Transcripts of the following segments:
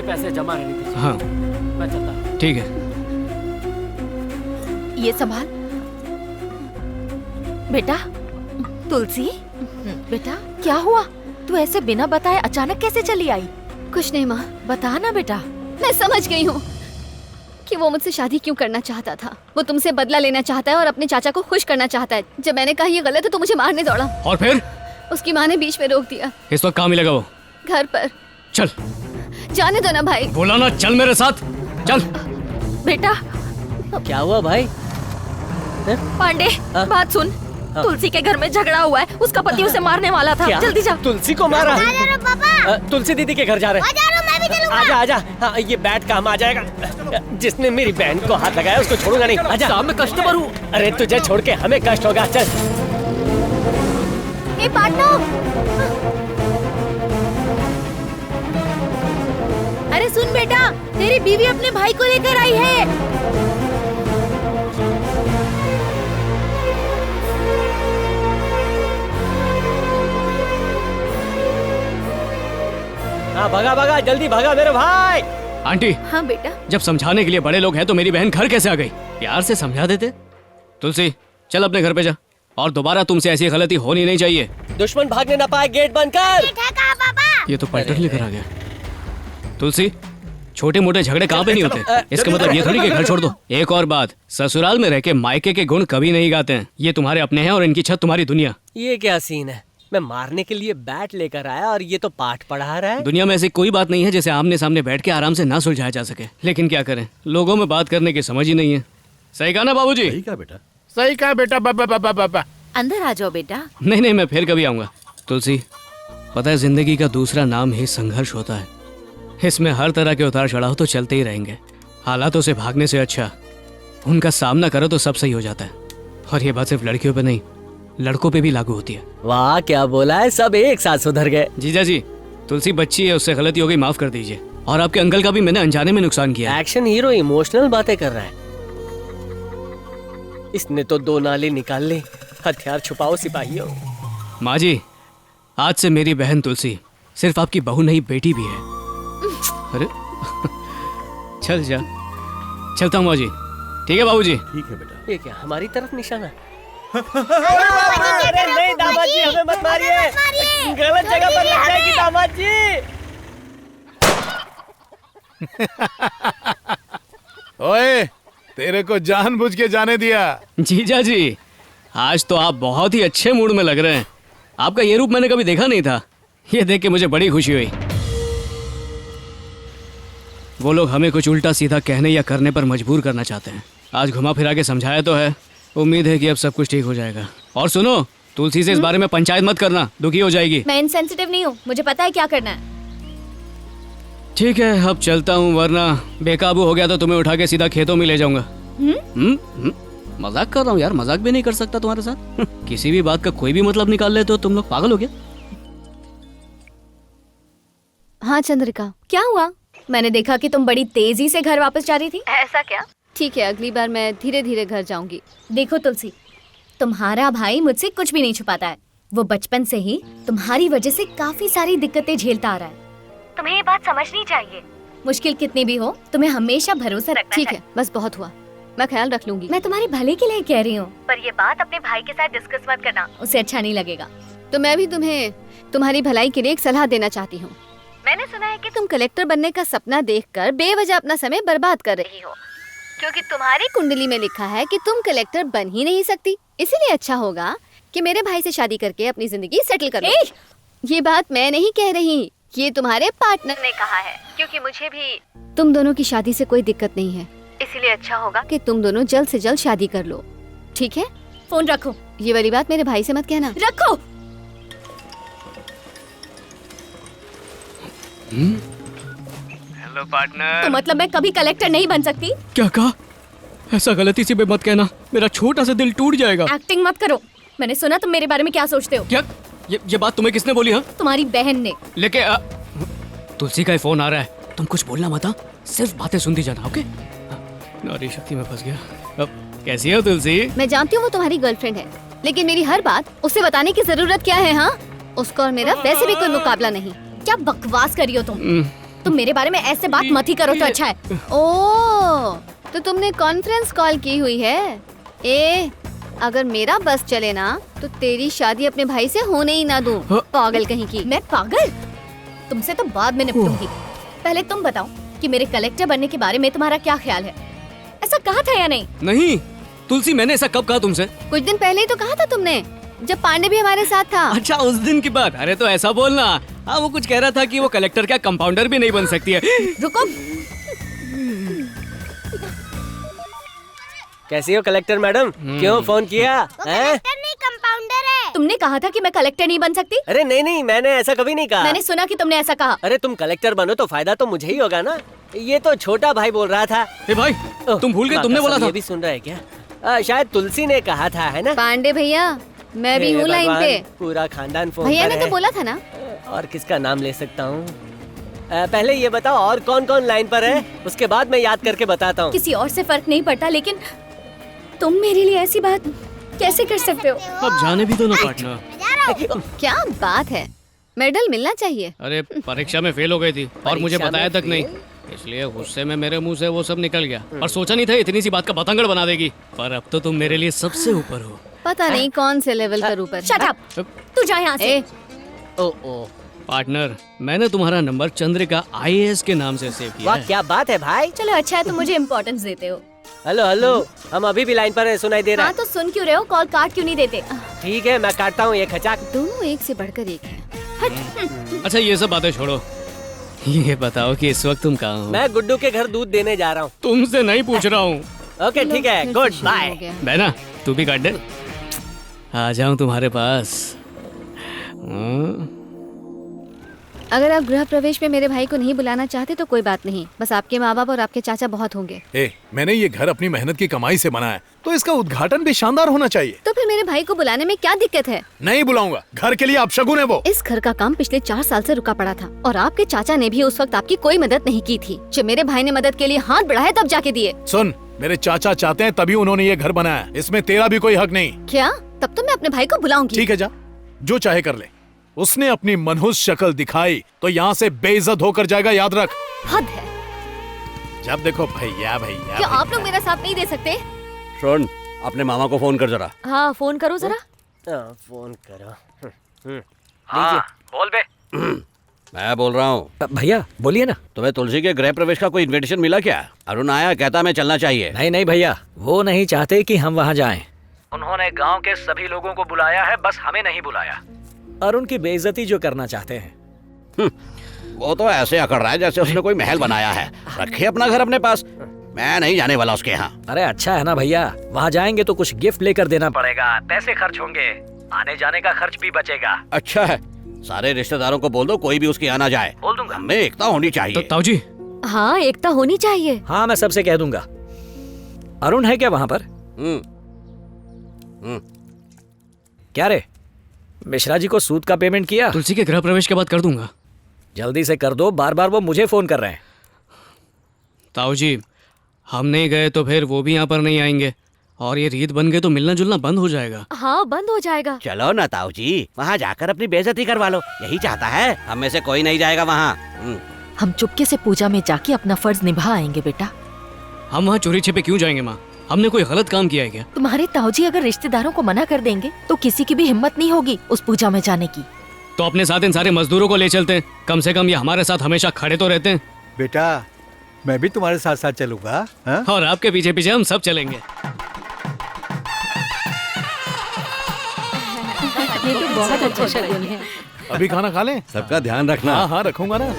मुझे पैसे जमा रहने दीजिए। हाँ मैं चलता। ठीक है। ये संभाल बेटा। तुलसी बेटा क्या हुआ? तू ऐसे बिना बताए अचानक कैसे चली आई? कुछ नहीं माँ, बता ना बेटा। मैं समझ गई हूँ कि वो मुझसे शादी क्यों करना चाहता था। वो तुमसे बदला लेना चाहता है और अपने चाचा को खुश करना चाहता है। जब मैंने कहा ये गलत है तो मुझे मारने दौड़ा। और फिर उसकी माँ ने बीच में रोक दिया। इस वक्त कहाँ मिलेगा वो? घर पर। चल। जाने दो ना भाई। बोला ना चल मेरे साथ, चल। बेटा क्या हुआ भाई? पांडे बात सुन। तुलसी के घर में झगड़ा हुआ है, उसका पति उसे मारने वाला था। जल्दी जा। तुलसी को मारा? तुलसी दीदी के घर जा रहे हैं। आजा आजा। हाँ, ये बैट काम आ जाएगा। जिसने मेरी बहन को हाथ लगाया उसको छोड़ूंगा नहीं। आजा। साहब मैं कस्टमर हूँ। अरे तुझे छोड़ के हमें कष्ट होगा। चल। हे पार्टनर। अरे सुन बेटा, तेरी बीवी अपने भाई को लेकर आई है। हाँ भगा भगा, जल्दी भगा मेरे भाई। आंटी। हाँ बेटा। जब समझाने के लिए बड़े लोग हैं तो मेरी बहन घर कैसे आ गई? प्यार से समझा देते। तुलसी चल अपने घर पे जा, और दोबारा तुमसे ऐसी गलती होनी नहीं चाहिए। दुश्मन भागने ना पाए, गेट बंद कर। ये तो पलटन लेकर आ गया। तुलसी छोटे मोटे झगड़े कहाँ पे नहीं होते, इसका मतलब ये थोड़ी कि घर छोड़ दो। एक और बात, ससुराल में रह के मायके के गुण कभी नहीं गाते हैं। ये तुम्हारे अपने हैं और इनकी छत तुम्हारी दुनिया। ये क्या सीन है? मैं मारने के लिए बैट लेकर आया और ये तो पाठ पढ़ा रहा है। दुनिया में ऐसी कोई बात नहीं है जिसे आमने सामने बैठ के आराम से ना सुलझाया जा सके, लेकिन क्या करें, लोगों में बात करने की समझ ही नहीं है। सही कहा ना बाबूजी? सही कहा बेटा, सही कहा बेटा। बाबा अंदर आ जाओ बेटा। नहीं नहीं, मैं फिर कभी आऊंगा। तुलसी पता है, जिंदगी का दूसरा नाम ही संघर्ष होता है। इसमें हर तरह के उतार चढ़ाव तो चलते ही रहेंगे। हालातों से भागने से अच्छा उनका सामना करो तो सब सही हो जाता है। और ये बात सिर्फ लड़कियों पे नहीं, लड़कों पे भी लागू होती है। वाह क्या बोला है, सब एक साथ सुधर गए। जीजा जी, तुलसी बच्ची है, उससे गलती हो गई, माफ कर दीजिए। और आपके अंकल का भी मैंने अनजाने में नुकसान किया। एक्शन हीरो इमोशनल बातें कर रहा है। इसने तो 2 नाले निकाल ले। हथियार छुपाओ सिपाहियों। माँ जी, आज से मेरी बहन तुलसी सिर्फ आपकी बहू नहीं, बेटी भी है। अरे चल जा। चलता हूँ माँ जी। ठीक है बाबूजी। ठीक है बेटा। ये क्या हमारी तरफ निशाना? अरे नहीं दामाद जी, हमें मत मारिए। गलत जगह पर लग जाएगी दामाद जी। ओए, तेरे को जानबूझ के जाने दिया। जीजा जी, आज तो आप बहुत ही अच्छे मूड में लग रहे हैं। आपका ये रूप मैंने कभी देखा नहीं था। ये देख के मुझे बड़ी खुशी हुई। वो लोग हमें कुछ उल्टा सीधा कहने या करने पर मजबूर करना चाहते हैं। आज घुमा फिरा के समझाया तो है। उम्मीद है कि अब सब कुछ ठीक हो जाएगा। और सुनो, तुलसी से इस बारे में पंचायत मत करना, दुखी हो जाएगी। मैं इनसेंसिटिव नहीं हूँ, मुझे पता है क्या करना है। ठीक है, अब चलता हूँ, वरना बेकाबू हो गया तो तुम्हें उठा के सीधा खेतों में ले जाऊंगा। मजाक कर रहा हूँ यार, मजाक भी नहीं कर सकता तुम्हारे साथ। किसी भी बात का कोई भी मतलब निकाल लेते हो तुम लोग, पागल हो गया। हाँ चंद्रिका, क्या हुआ? मैंने देखा कि तुम बड़ी तेजी से घर वापस जा रही थी। ऐसा क्या? ठीक है, अगली बार मैं धीरे धीरे घर जाऊंगी। देखो तुलसी, तुम्हारा भाई मुझसे कुछ भी नहीं छुपाता है। वो बचपन से ही तुम्हारी वजह से काफी सारी दिक्कतें झेलता आ रहा है। तुम्हें ये बात समझनी चाहिए। मुश्किल कितनी भी हो, तुम्हें हमेशा भरोसा रखना ठीक चाहिए। है, बस बहुत हुआ, मैं ख्याल रख लूंगी। मैं तुम्हारे भले के लिए कह रही हूँ, पर ये बात अपने भाई के साथ डिस्कस मत करना, उसे अच्छा नहीं लगेगा। तो मैं भी तुम्हें तुम्हारी भलाई के लिए एक सलाह देना चाहती हूँ। मैंने सुना है कि तुम कलेक्टर बनने का सपना देखकर बेवजह अपना समय बर्बाद कर रही हो, क्योंकि तुम्हारी कुंडली में लिखा है कि तुम कलेक्टर बन ही नहीं सकती। इसीलिए अच्छा होगा कि मेरे भाई से शादी करके अपनी जिंदगी सेटल कर लो। ये बात मैं नहीं कह रही, ये तुम्हारे पार्टनर ने कहा है, क्योंकि मुझे भी तुम दोनों की शादी से कोई दिक्कत नहीं है। इसीलिए अच्छा होगा कि तुम दोनों जल्द से जल्द शादी कर लो, ठीक है? फोन रखो। ये वाली बात मेरे भाई से मत कहना। रखो। Hello partner. तो मतलब मैं कभी कलेक्टर नहीं बन सकती? क्या कहा? ऐसा गलती से भी मत कहना, मेरा छोटा सा दिल टूट जाएगा। एक्टिंग मत करो। मैंने सुना तुम मेरे बारे में क्या सोचते हो। क्या? ये बात तुम्हें किसने बोली? हाँ, तुम्हारी बहन ने। लेके तुलसी का फोन आ रहा है, तुम कुछ बोलना मत, सिर्फ बातें सुनती जाना, ओके? नारी शक्ति में फंस गया। अब कैसी हो तुलसी? मैं जानती हूँ वो तुम्हारी गर्लफ्रेंड है, लेकिन मेरी हर बात उसे बताने की जरूरत क्या है? हाँ, उसका और मेरा वैसे भी कोई मुकाबला नहीं। क्या बकवास कर रही हो तुम? तुम मेरे बारे में ऐसे बात मत ही करो तो अच्छा है। ओ, तो तुमने कॉन्फ्रेंस कॉल की हुई है। अगर मेरा बस चले ना तो तेरी शादी अपने भाई से होने ही ना दूं। पागल कहीं की। मैं पागल? तुमसे तो बाद में निपटूंगी। पहले तुम बताओ कि मेरे कलेक्टर बनने के बारे में तुम्हारा क्या ख्याल है? ऐसा कहा था या नहीं? नहीं तुलसी, मैंने ऐसा कब कहा तुमसे? कुछ दिन पहले ही तो कहा था तुमने, जब पांडे भी हमारे साथ था। अच्छा, उस दिन की बात। अरे तो ऐसा बोलना। हाँ, वो कुछ कह रहा था कि वो कलेक्टर क्या कंपाउंडर भी नहीं बन सकती है। रुको, कैसी हो कलेक्टर मैडम? क्यों फोन किया? नहीं, कंपाउंडर है। तुमने कहा था कि मैं कलेक्टर नहीं बन सकती। अरे नहीं, मैंने ऐसा कभी नहीं कहा। मैंने सुना कि तुमने ऐसा कहा। अरे तुम कलेक्टर बनो तो फायदा तो मुझे ही होगा ना। ये तो छोटा भाई बोल रहा था। ए भाई, तुम भूल गए, तुमने बोला था। ये भी सुन रहा है क्या? शायद तुलसी ने कहा था, है ना? पांडे भैया, मैं भी हूँ लाइन पे। पूरा खानदान फोन भैया पर ने तो है। बोला था ना। और किसका नाम ले सकता हूँ? पहले ये बताओ और कौन कौन लाइन पर है, उसके बाद मैं याद करके बताता हूँ। किसी और से फर्क नहीं पड़ता, लेकिन तुम मेरे लिए ऐसी बात कैसे कर सकते हो? अब जाने भी दो ना पार्टनर। क्या बात है, मेडल मिलना चाहिए। अरे परीक्षा में फेल हो गई थी और मुझे परीक्षा बताया में तक नहीं, इसलिए गुस्से में मेरे मुंह से वो सब निकल गया। और सोचा नहीं था इतनी सी बात का बतंगड़ बना देगी। पर अब तो तुम मेरे लिए सबसे ऊपर हो। पता नहीं कौन से लेवल पर ऊपर। शट अप, तू जा यहाँ से। ओ पार्टनर, मैंने तुम्हारा नंबर चंद्रिका IAS के नाम से सेव किया वाह, है। क्या बात है भाई। चलो अच्छा है, तुम मुझे इम्पोर्टेंस देते हो। हेलो, हम अभी भी लाइन पर हैं, सुनाई दे रहा हाँ है? तो सुन क्यों रहे हो? कॉल काट क्यों नहीं देते? ठीक है, मैं काटता हूँ ये खचाक। दोनों एक से बढ़कर एक है। अच्छा ये सब बातें छोड़ो, ये बताओ कि इस वक्त तुम कहाँ हो? मैं गुड्डू के घर दूध देने जा रहा हूँ। तुमसे नहीं पूछ रहा हूँ। ओके ठीक है, फिर गुड से शुरू हो बाय। गया। बहना तू भी काट दे, आ जाऊं तुम्हारे पास। अगर आप गृह प्रवेश में मेरे भाई को नहीं बुलाना चाहते तो कोई बात नहीं, बस आपके माँ बाप और आपके चाचा बहुत होंगे। मैंने ये घर अपनी मेहनत की कमाई से बनाया है, तो इसका उद्घाटन भी शानदार होना चाहिए। तो फिर मेरे भाई को बुलाने में क्या दिक्कत है? नहीं बुलाऊंगा, घर के लिए अपशगुन है वो। इस घर का काम पिछले 4 साल से रुका पड़ा था और आपके चाचा ने भी उस वक्त आपकी कोई मदद नहीं की थी। जब मेरे भाई ने मदद के लिए हाथ बढ़ाया तब जाके दिए। सुन, मेरे चाचा चाहते हैं तभी उन्होंने ये घर बनाया, इसमें तेरा भी कोई हक नहीं। क्या? तब तो मैं अपने भाई को बुलाऊंगी। ठीक है, जा, जो चाहे कर ले। उसने अपनी मनहूस शक्ल दिखाई तो यहाँ से बेइज्जत होकर जाएगा, याद रख। हद है। जब देखो भैया भैया। क्या आप लोग मेरा साथ नहीं दे सकते? सुन, अपने मामा को फोन कर जरा। हाँ फोन करो जरा। फोन करो। हाँ बोल बे। मैं बोल रहा हूँ। भैया बोलिए ना। तुम्हें तुलसी के गृह प्रवेश का कोई इनविटेशन मिला क्या? अरुण आया, कहता मैं चलना चाहिए। नहीं भैया, वो नहीं चाहते कि हम वहाँ जाएं। उन्होंने गांव के सभी लोगों को बुलाया है, बस हमें नहीं बुलाया। अरुण की बेइज्जती जो करना चाहते हैं। वो तो ऐसे अकड़ रहा है जैसे उसने कोई महल बनाया है। रखे अपना घर अपने पास, मैं नहीं जाने वाला उसके यहाँ। अरे अच्छा है ना भैया, वहाँ जाएंगे तो कुछ गिफ्ट लेकर देना पड़ेगा, पैसे खर्च होंगे, आने जाने का खर्च भी बचेगा। अच्छा है, सारे रिश्तेदारों को बोल दो कोई भी उसके यहाँ ना जाए। बोल दूंगा। हमें एकता होनी चाहिए। ताऊ जी। हाँ एकता होनी चाहिए। हाँ मैं सबसे कह दूंगा। अरुण है क्या वहाँ पर? क्या रे, मिश्रा जी को सूद का पेमेंट किया? तुलसी के गृह प्रवेश के बाद कर दूंगा। जल्दी से कर दो, बार बार वो मुझे फोन कर रहे हैं। ताऊ जी, हम नहीं गए तो फिर वो भी यहाँ पर नहीं आएंगे, और ये रीत बन गए तो मिलना जुलना बंद हो जाएगा। हाँ बंद हो जाएगा। चलो ना ताऊ जी, वहाँ जाकर अपनी बेइज्जती करवा लो, यही चाहता है। हम में से कोई नहीं जाएगा वहाँ। हम चुपके से पूजा में जाके अपना फर्ज निभा आएंगे बेटा। हम वहाँ चोरी छिपे क्यों जाएंगे माँ? हमने कोई गलत काम किया है क्या? तुम्हारे ताऊजी अगर रिश्तेदारों को मना कर देंगे तो किसी की भी हिम्मत नहीं होगी उस पूजा में जाने की। तो अपने साथ इन सारे मजदूरों को ले चलते हैं, कम से कम ये हमारे साथ हमेशा खड़े तो रहते हैं। बेटा मैं भी तुम्हारे साथ साथ चलूंगा। हाँ? और आपके पीछे पीछे हम सब चलेंगे। ये तो बहुत अच्छा शगुन है। अभी खाना खा लें? सबका ध्यान रखना। हाँ रखूंगा ना।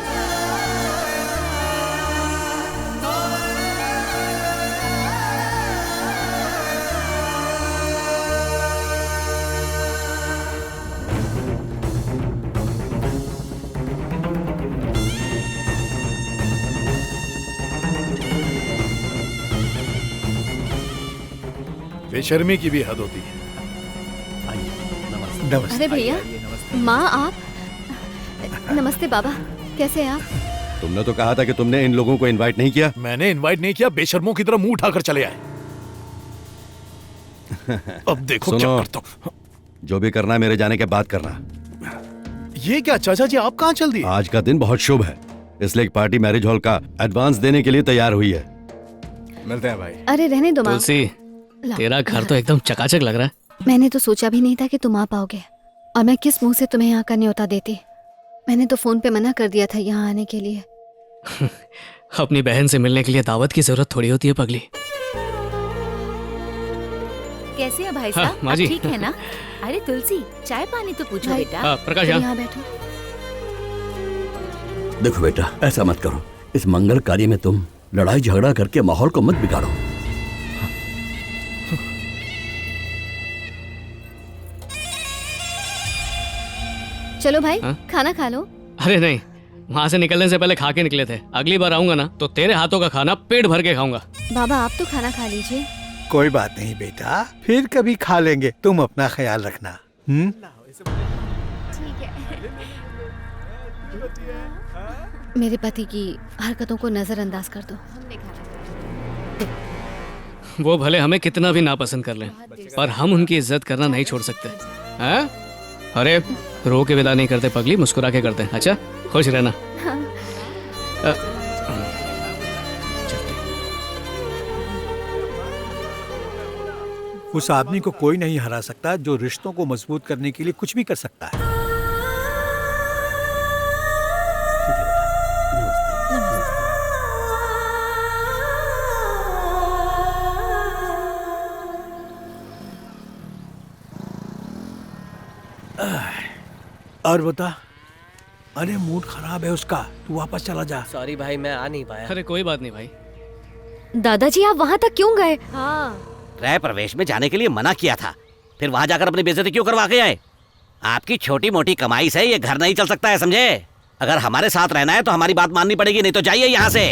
बेशर्मी की भी हद होती है। नमस्ते। अरे भैया, माँ आप। नमस्ते बाबा, कैसे हैं आप? तुमने तो कहा था कि तुमने इन लोगों को इनवाइट नहीं किया। मैंने इनवाइट नहीं किया, बेशर्मों की तरह मुंह उठाकर चले आए। अब देखो क्या करता हूँ। जो भी करना है मेरे जाने के बाद करना। ये क्या चाचा जी, आप कहाँ चल दिए? आज का दिन बहुत शुभ है, इसलिए पार्टी मैरिज हॉल का एडवांस देने के लिए तैयार हुई है। मिलते हैं भाई। अरे रहने दो माँ। तुलसी, तेरा घर तो एकदम चकाचक लग रहा है। मैंने तो सोचा भी नहीं था कि तुम आ पाओगे, और मैं किस मुंह से तुम्हें यहाँ का न्योता देती। मैंने तो फोन पे मना कर दिया था यहाँ आने के लिए। अपनी बहन से मिलने के लिए दावत की जरूरत थोड़ी होती है पगली। कैसे है भाई हाँ, साहब? माँ जी। आप ठीक है ना? अरे तुलसी, चाय पानी तो पूछो भाई, बेटा। प्रकाश तुम यहाँ। यहाँ बैठो। देखो बेटा, ऐसा मत करो। इस मंगल कार्य में तुम लड़ाई झगड़ा करके माहौल को मत बिगाड़ो। चलो भाई, हाँ? खाना खा लो। अरे नहीं, वहाँ से निकलने से पहले खा के निकले थे। अगली बार आऊंगा ना तो तेरे हाथों का खाना पेट भर के खाऊंगा। बाबा आप तो खाना खा लीजिए। कोई बात नहीं बेटा, फिर कभी खा लेंगे। तुम अपना ख्याल रखना। मेरे पति की हरकतों को नजरअंदाज कर दो। वो भले हमें कितना भी नापसंद कर लें, पर हम उनकी इज्जत करना नहीं छोड़ सकते हैं? अरे रो के विदा नहीं करते पगली, मुस्कुरा के करते हैं। अच्छा, खुश रहना। उस आदमी को कोई नहीं हरा सकता जो रिश्तों को मजबूत करने के लिए कुछ भी कर सकता है। और बता, अरे मूड खराब है उसका, तू वापस चला जा। सॉरी भाई, मैं आ नहीं पाया। अरे कोई बात नहीं भाई। दादाजी आप वहाँ तक क्यों गए? गृह प्रवेश में जाने के लिए मना किया था, फिर वहाँ जाकर अपनी बेइज्जती क्यों करवा के आए? आपकी छोटी मोटी कमाई से ये घर नहीं चल सकता है, समझे? अगर हमारे साथ रहना है तो हमारी बात माननी पड़ेगी, नहीं तो जाइए यहाँ से।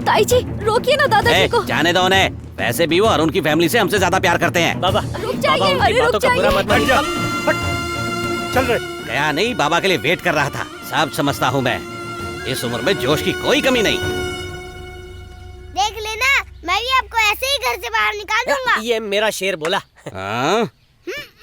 ताई जी रोकिए ना दादाजी को। जाने दो उन्हें, वैसे भी वो अरुण की फैमिली से हमसे ज्यादा प्यार करते हैं। बाबा रुक जाइए, बाबा, उनकी अरे रुक बातों का बुरा मत जाइए। मानिए। चल रहे। गया नहीं, बाबा के लिए वेट कर रहा था। सब समझता हूँ मैं, इस उम्र में जोश की कोई कमी नहीं। देख लेना, मैं भी आपको ऐसे ही घर से बाहर निकाल दूंगा। ये मेरा शेर बोला। हाँ?